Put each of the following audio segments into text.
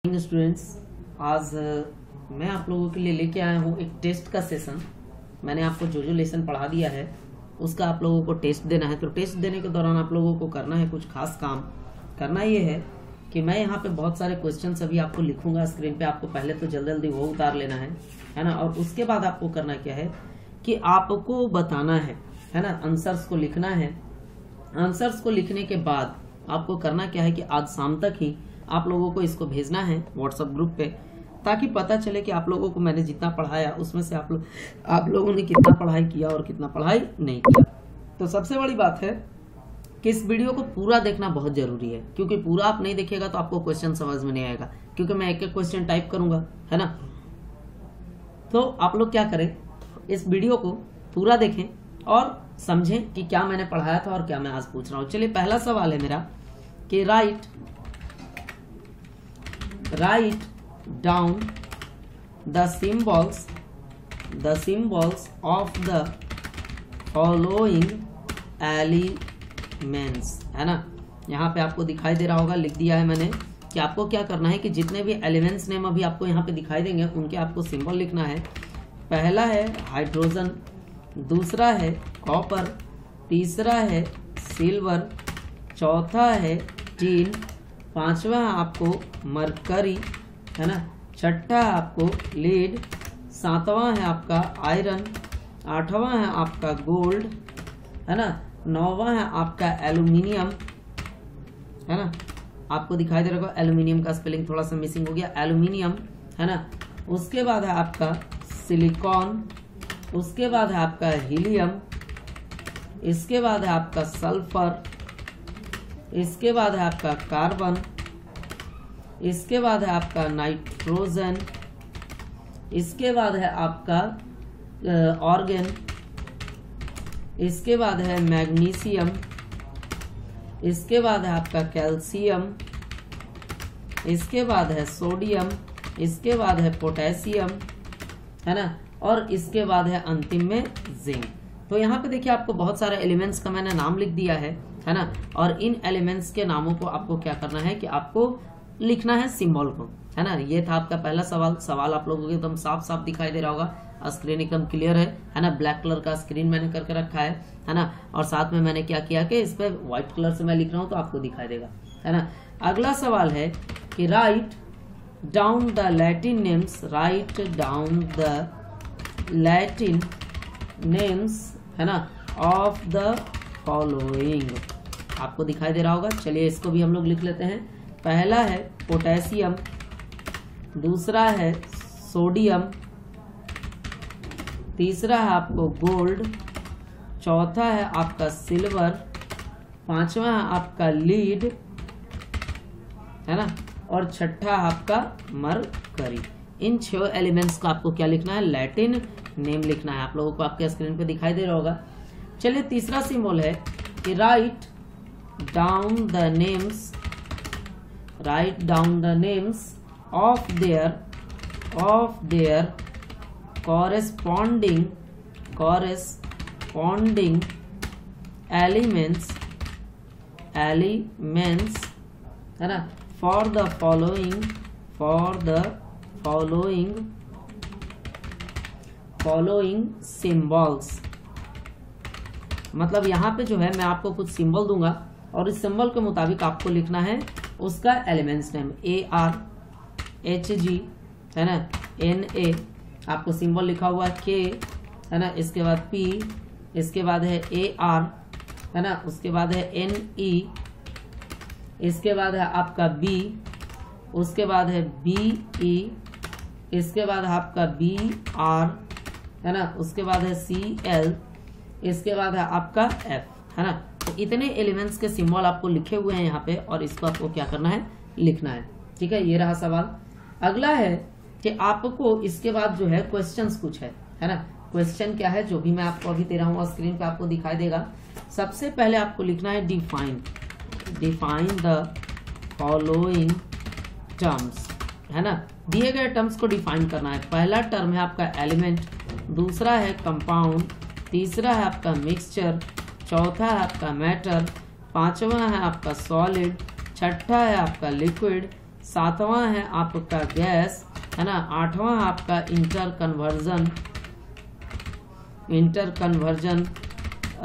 Students, आज मैं आप लोगों के लिए लेके आया हूँ एक टेस्ट का सेशन। मैंने आपको जो लेसन पढ़ा दिया है उसका आप लोगों को टेस्ट देना है। तो टेस्ट देने के दौरान आप लोगों को करना है कुछ खास काम। करना ये है कि मैं यहाँ पे बहुत सारे क्वेश्चंस अभी आपको लिखूंगा स्क्रीन पे। आपको पहले तो जल्दी जल्दी वो उतार लेना है ना। और उसके बाद आपको करना क्या है कि आपको बताना है ना, आंसर्स को लिखना है। आंसर्स को लिखने के बाद आपको करना क्या है कि आज शाम तक ही आप लोगों को इसको भेजना है व्हाट्सएप ग्रुप पे, ताकि पता चले कि आप लोगों को मैंने जितना पढ़ाया उसमें से आप लोगों ने कितना पढ़ाई किया और कितना पढ़ाई नहीं किया। तो सबसे बड़ी बात है कि इस वीडियो को पूरा देखना बहुत जरूरी है, क्योंकि पूरा आप नहीं देखिएगा तो आपको क्वेश्चन समझ में नहीं आएगा, क्योंकि मैं एक एक क्वेश्चन टाइप करूंगा, है ना। तो आप लोग क्या करें, इस वीडियो को पूरा देखें और समझें कि क्या मैंने पढ़ाया था और क्या मैं आज पूछ रहा हूं। चलिए, पहला सवाल है मेरा कि write down the symbols of the following elements, है ना। यहाँ पे आपको दिखाई दे रहा होगा, लिख दिया है मैंने कि आपको क्या करना है कि जितने भी एलिमेंट्स नेम अभी आपको यहाँ पे दिखाई देंगे उनके आपको सिंबल लिखना है। पहला है हाइड्रोजन, दूसरा है कॉपर, तीसरा है सिल्वर, चौथा है टीन, पांचवा आपको मरकरी, है ना, छठा आपको लीड, सातवां है आपका आयरन, आठवां है आपका गोल्ड, है ना, नौवां है आपका एल्यूमिनियम, है ना। आपको दिखाई दे रहा है एल्यूमिनियम का स्पेलिंग थोड़ा सा मिसिंग हो गया, एल्यूमिनियम, है ना। उसके बाद है आपका सिलिकॉन, उसके बाद है आपका हीलियम, इसके बाद है आपका सल्फर, इसके बाद है आपका कार्बन, इसके बाद है आपका नाइट्रोजन, इसके बाद है आपका ऑर्गन, इसके बाद है मैग्नीशियम, इसके बाद है आपका कैल्शियम, इसके बाद है सोडियम, इसके बाद है पोटेशियम, है ना, और इसके बाद है अंतिम में जिंक। तो यहाँ पे देखिए आपको बहुत सारे एलिमेंट्स का मैंने नाम लिख दिया है ना। और इन एलिमेंट्स के नामों को आपको क्या करना है कि आपको लिखना है सिंबल को, है ना। ये था आपका पहला सवाल आप लोगों को एकदम साफ साफ दिखाई दे रहा होगा, स्क्रीन एकदम क्लियर है ना। ब्लैक कलर का स्क्रीन मैंने करके रखा है ना। और साथ में मैंने क्या किया कि इस पे व्हाइट कलर से मैं लिख रहा हूँ तो आपको दिखाई देगा, है ना। अगला सवाल है कि write down the Latin names, write down the Latin names, है ना, ऑफ द फॉलोइंग। आपको दिखाई दे रहा होगा, चलिए इसको भी हम लोग लिख लेते हैं। पहला है पोटेशियम, दूसरा है सोडियम, तीसरा है आपको गोल्ड, चौथा है आपका सिल्वर, पांचवा है आपका लीड, है ना, और छठा आपका मरकरी। इन 6 एलिमेंट्स का आपको क्या लिखना है, लैटिन नेम लिखना है। आप लोगों को आपके स्क्रीन पे दिखाई दे रहा होगा। चलिए, तीसरा सिंबल है कि write down the names of their corresponding elements, है ना, for the following symbols। मतलब यहाँ पे जो है मैं आपको कुछ सिंबल दूंगा और इस सिंबल के मुताबिक आपको लिखना है उसका एलिमेंट्स नेम। AR, HG, है ना, Na, आपको सिंबल लिखा हुआ है K, है ना, इसके बाद P, इसके बाद है AR, है ना, उसके बाद है Ne, इसके बाद है आपका B, उसके बाद है BE, इसके बाद है आपका BR, है ना, उसके बाद है CL, इसके बाद है आपका F, है ना। तो इतने एलिमेंट्स के सिंबल आपको लिखे हुए हैं यहाँ पे और इसको आपको क्या करना है, लिखना है। ठीक है, ये रहा सवाल। अगला है कि आपको इसके बाद जो है क्वेश्चंस कुछ है ना। क्वेश्चन क्या है, जो भी मैं आपको अभी दे रहा हूँ स्क्रीन पे आपको दिखाई देगा। सबसे पहले आपको लिखना है डिफाइन द फॉलोइंग टर्म्स, है ना। दिए गए टर्म्स को डिफाइन करना है। पहला टर्म है आपका एलिमेंट, दूसरा है कंपाउंड, तीसरा है आपका मिक्सचर, चौथा है आपका मैटर, पांचवा है आपका सॉलिड, छठा है आपका लिक्विड, सातवां है आपका गैस, है ना, आठवां आपका inter conversion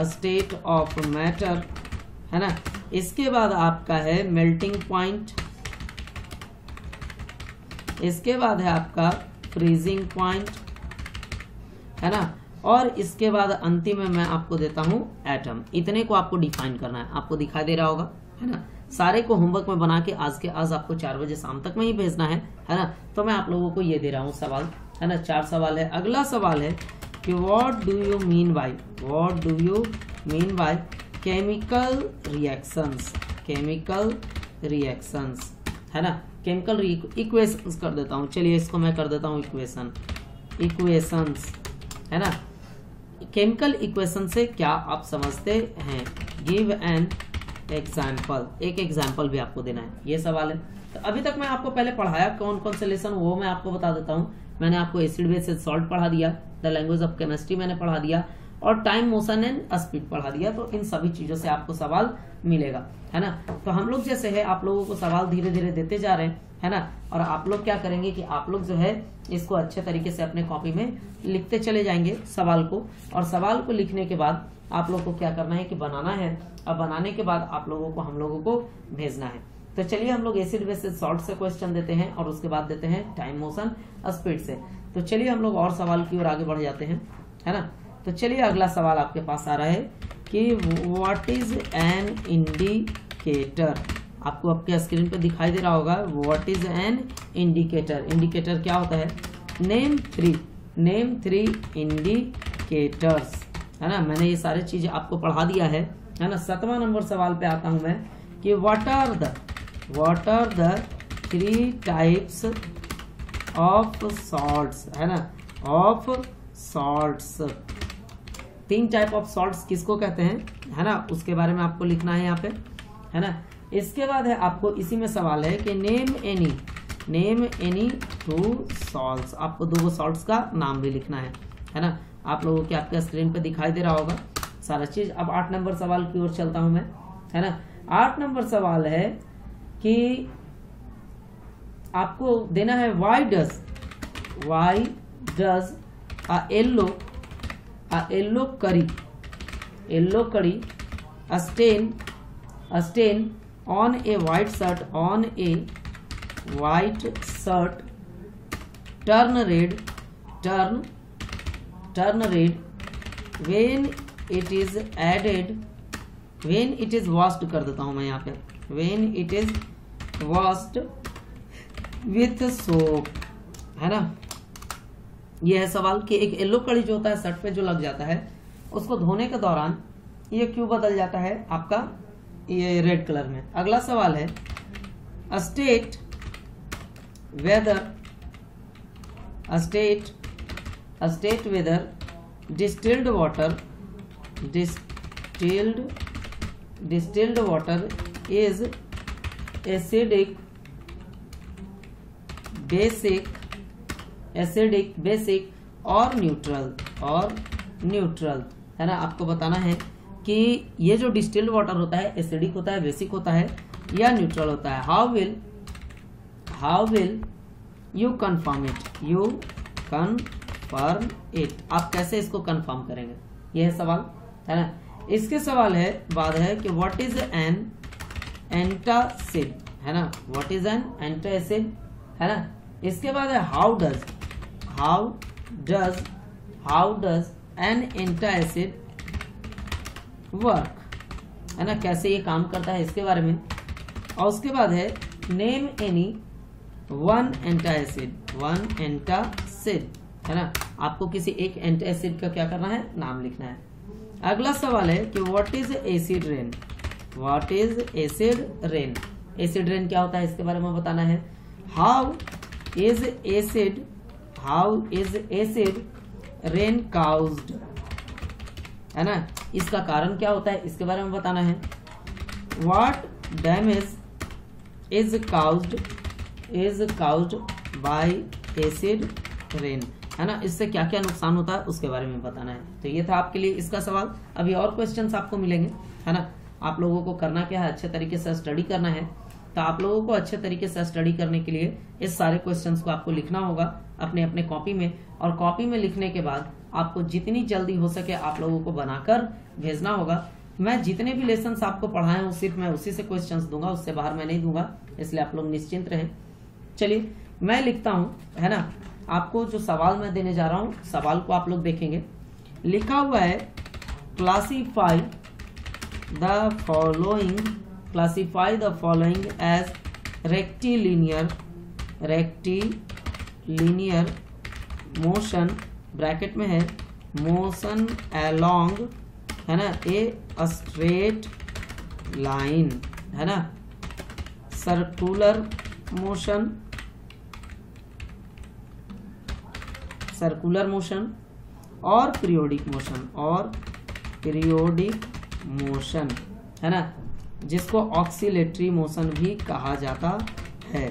state of matter, है ना। इसके बाद आपका है मेल्टिंग पॉइंट, इसके बाद है आपका फ्रीजिंग पॉइंट, है ना, और इसके बाद अंतिम में मैं आपको देता हूं एटम। इतने को आपको डिफाइन करना है, आपको दिखाई दे रहा होगा, है ना। सारे को होमवर्क में बना के आज के आज आपको 4 बजे शाम तक में ही भेजना है ना। तो मैं आप लोगों को ये दे रहा हूँ सवाल, है ना। 4 सवाल है। अगला सवाल है कि what do you mean by chemical reactions, है ना। केमिकल इक्वेशंस कर देता हूँ, चलिए इसको मैं कर देता हूँ इक्वेशंस, है ना। केमिकल इक्वेशन से क्या आप समझते हैं? गिव एन एग्जाम्पल, एक एग्जाम्पल भी आपको देना है, ये सवाल है। तो अभी तक मैं आपको पहले पढ़ाया कौन कौन से लेसन, वो मैं आपको बता देता हूँ। मैंने आपको एसिड बेस एंड सॉल्ट पढ़ा दिया, द लैंग्वेज ऑफ केमिस्ट्री मैंने पढ़ा दिया, और टाइम, मोशन एंड स्पीड पढ़ा दिया। तो इन सभी चीजों से आपको सवाल मिलेगा, है ना। तो हम लोग जैसे है आप लोगों को सवाल धीरे धीरे देते जा रहे हैं, है ना। और आप लोग क्या करेंगे कि आप लोग जो है इसको अच्छे तरीके से अपने कॉपी में लिखते चले जाएंगे सवाल को, और सवाल को लिखने के बाद आप लोग को क्या करना है कि बनाना है, और बनाने के बाद आप लोगों को हम लोगों को भेजना है। तो चलिए हम लोग एसिड बेस सॉल्ट से क्वेश्चन देते हैं, और उसके बाद देते हैं टाइम, मोशन, स्पीड से। तो चलिए हम लोग और सवाल की ओर आगे बढ़ जाते हैं, है ना। तो चलिए अगला सवाल आपके पास आ रहा है कि व्हाट इज एन इंडिकेटर। आपको आपके स्क्रीन पे दिखाई दे रहा होगा, what is an indicator. Indicator क्या होता है? नेम थ्री इंडिकेटर्स, है ना। मैंने ये सारी चीजें आपको पढ़ा दिया है ना। 7वां नंबर सवाल पे आता हूं मैं कि what are the 3 types of salts, है ना, of salts. 3 type of salts किसको कहते हैं, है ना, उसके बारे में आपको लिखना है यहाँ पे, है ना। इसके बाद है आपको इसी में सवाल है कि नेम एनी 2 सॉल्ट्स। आपको 2 सॉल्ट्स का नाम भी लिखना है ना। आप लोगों के आपके स्क्रीन पे दिखाई दे रहा होगा सारा चीज। अब 8 नंबर सवाल की ओर चलता हूं मैं, है ना। 8 नंबर सवाल है कि आपको देना है व्हाई डज अ येलो करी stand on a white shirt turn red when it is washed कर देता हूं मैं यहाँ पे, when it is washed with soap, है ना। ये है सवाल कि एक येलो कड़ी जो होता है शर्ट पे जो लग जाता है, उसको धोने के दौरान ये क्यों बदल जाता है आपका ये रेड कलर में। अगला सवाल है state whether distilled water is acidic basic और न्यूट्रल, है ना। आपको बताना है कि ये जो डिस्टिल्ड वाटर होता है एसिडिक होता है, बेसिक होता है या न्यूट्रल होता है। How will you confirm it, आप कैसे इसको कंफर्म करेंगे, ये है सवाल, है ना। इसके सवाल है बाद है कि व्हाट इज एन एंटासिड, है ना, व्हाट इज एन एंटासिड, है ना। इसके बाद है how does N antacid work, है ना, कैसे ये काम करता है इसके बारे में। और उसके बाद है नेम एनी वन एंटासिड, है ना। आपको किसी एक एंटासिड का क्या करना है, नाम लिखना है। अगला सवाल है कि what is acid rain, acid rain क्या होता है इसके बारे में बताना है। How is acid rain caused, है ना, इसका कारण क्या होता है इसके बारे में बताना है। What damage is caused bye acid rain, है ना, इससे क्या क्या नुकसान होता है उसके बारे में बताना है। तो ये था आपके लिए इसका सवाल। अभी और क्वेश्चंस आपको मिलेंगे, है ना। आप लोगों को करना क्या है, अच्छे तरीके से स्टडी करना है, तो आप लोगों को अच्छे तरीके से स्टडी करने के लिए इस सारे क्वेश्चंस को आपको लिखना होगा अपने अपने कॉपी में, और कॉपी में लिखने के बाद आपको जितनी जल्दी हो सके आप लोगों को बनाकर भेजना होगा। मैं जितने भी लेसन्स आपको पढ़ाए हूँ सिर्फ मैं उसी से क्वेश्चंस दूंगा, उससे बाहर मैं नहीं दूंगा, इसलिए आप लोग निश्चिंत रहें। चलिए मैं लिखता हूँ, है ना। आपको जो सवाल मैं देने जा रहा हूँ, सवाल को आप लोग देखेंगे। लिखा हुआ है classify the following as rectilinear motion, bracket में है मोशन अलोंग, है ना, ए स्ट्रेट लाइन, है ना, सर्कुलर मोशन और पीरियोडिक मोशन, है ना, जिसको ऑक्सीलेटरी मोशन भी कहा जाता है।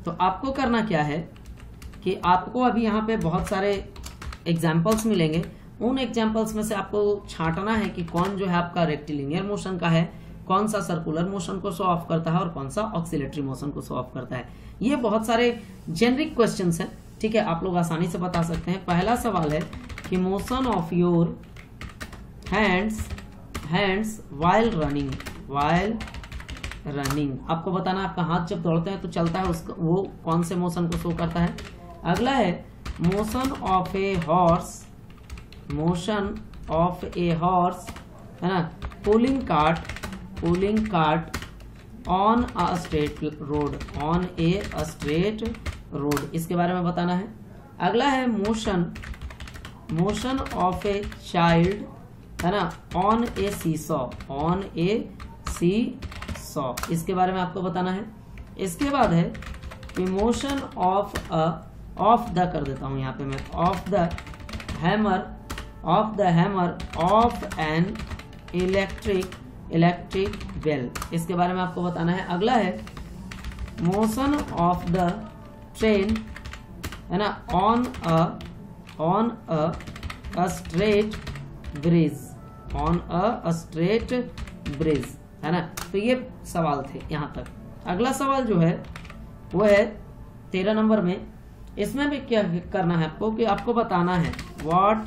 तो आपको करना क्या है कि आपको अभी यहाँ पे बहुत सारे एग्जाम्पल्स मिलेंगे, उन एग्जाम्पल्स में से आपको छांटना है कि कौन जो है आपका रेक्टिलिनियर मोशन का है, कौन सा सर्कुलर मोशन को शो ऑफ करता है और कौन सा ऑक्सीलेटरी मोशन को शो ऑफ करता है। ये बहुत सारे जेनरिक क्वेश्चंस हैं, ठीक है, आप लोग आसानी से बता सकते हैं। पहला सवाल है कि motion of your hands while running, आपको बताना आपका हाथ जब दौड़ते हैं तो चलता है, उसका वो कौन से मोशन को शो करता है। अगला है मोशन ऑफ ए हॉर्स, है ना, pulling cart on a straight road, इसके बारे में बताना है। अगला है मोशन ऑफ ए चाइल्ड, है ना, ऑन ए सीसॉ, इसके बारे में आपको बताना है। इसके बाद है मोशन ऑफ द, कर देता हूं यहाँ पे मैं, of the hammer of an electric bell, इसके बारे में आपको बताना है। अगला है मोशन ऑफ द ट्रेन, है ना, ऑन अ स्ट्रेट ब्रिज, है ना। तो ये सवाल थे यहाँ तक। अगला सवाल जो है वो है 13 नंबर में। इसमें भी क्या करना है आपको कि आपको बताना है what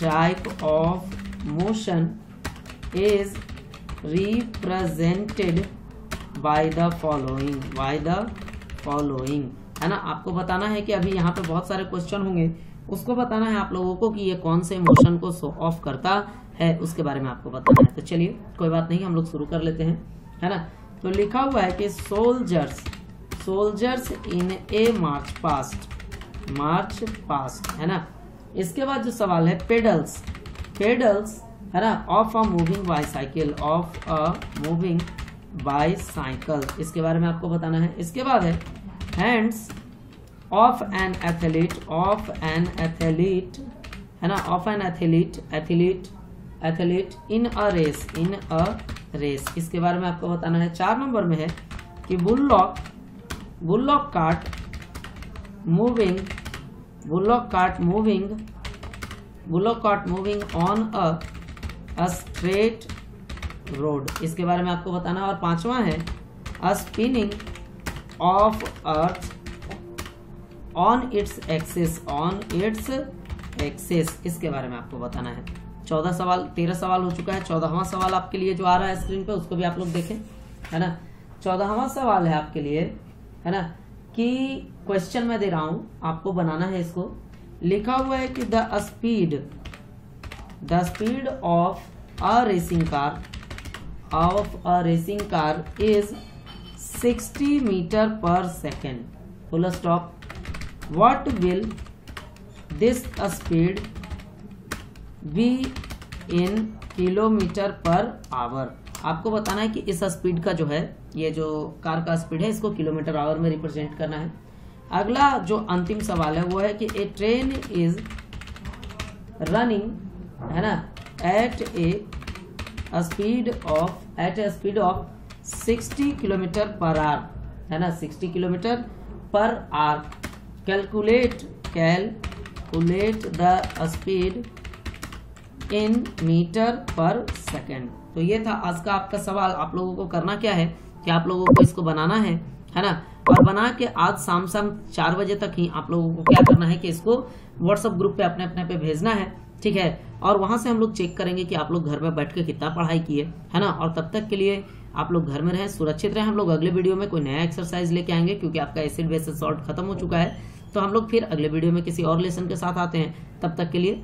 type of motion is represented by the following, है ना। आपको बताना है कि अभी यहाँ पे बहुत सारे क्वेश्चन होंगे, उसको बताना है आप लोगों को कि ये कौन से मोशन को शो ऑफ करता है, उसके बारे में आपको बताना है। तो चलिए कोई बात नहीं, हम लोग शुरू कर लेते हैं, है ना। तो लिखा हुआ है कि soldiers in A march past, है ना। इसके बाद जो सवाल है पेडल्स, है ना, ऑफ अ मूविंग बाईसाइकिल, इसके बारे में आपको बताना है। इसके बाद है हैंड्स ऑफ एन एथलीट, है ना, of an athlete in a race, इसके बारे में आपको बताना है। 4 नंबर में है कि bullock cart moving on a straight road, इसके बारे में आपको बताना है। और 5वां है a spinning of earth on its axis, इसके बारे में आपको बताना है। 13 सवाल हो चुका है। 14वां सवाल आपके लिए जो आ रहा है स्क्रीन पे, उसको भी आप लोग देखें, है ना। 14वां सवाल है आपके लिए, है ना, कि क्वेश्चन मैं दे रहा हूं, आपको बनाना है इसको। लिखा हुआ है कि the speed of a racing car is 60 metre per second, full stop. What will this speed be in kilometre per hour, आपको बताना है कि इस स्पीड का जो है, ये जो कार का स्पीड है, इसको किलोमीटर आवर में रिप्रेजेंट करना है। अगला जो अंतिम सवाल है वो है कि ए ट्रेन इज रनिंग, है ना, at a speed of 60 kilometre per hour, है ना, 60 kilometre per hour. Calculate the speed in metre per second, तो तो ये था आज का आपका सवाल। आप लोगों को करना क्या है कि आप लोगों को इसको बनाना है ना, और बना के आज शाम 4 बजे तक ही आप लोगों को क्या करना है कि इसको व्हाट्सएप ग्रुप पे अपने अपने पे भेजना है, ठीक है। और वहां से हम लोग चेक करेंगे कि आप लोग घर में बैठ के कितना पढ़ाई किए, है ना। और तब तक के लिए आप लोग घर में रहें, सुरक्षित रहें। हम लोग अगले वीडियो में कोई नया एक्सरसाइज लेके आएंगे, क्योंकि आपका एसिड बेसिस सॉल्ट खत्म हो चुका है। तो हम लोग फिर अगले वीडियो में किसी और लेसन के साथ आते हैं। तब तक के लिए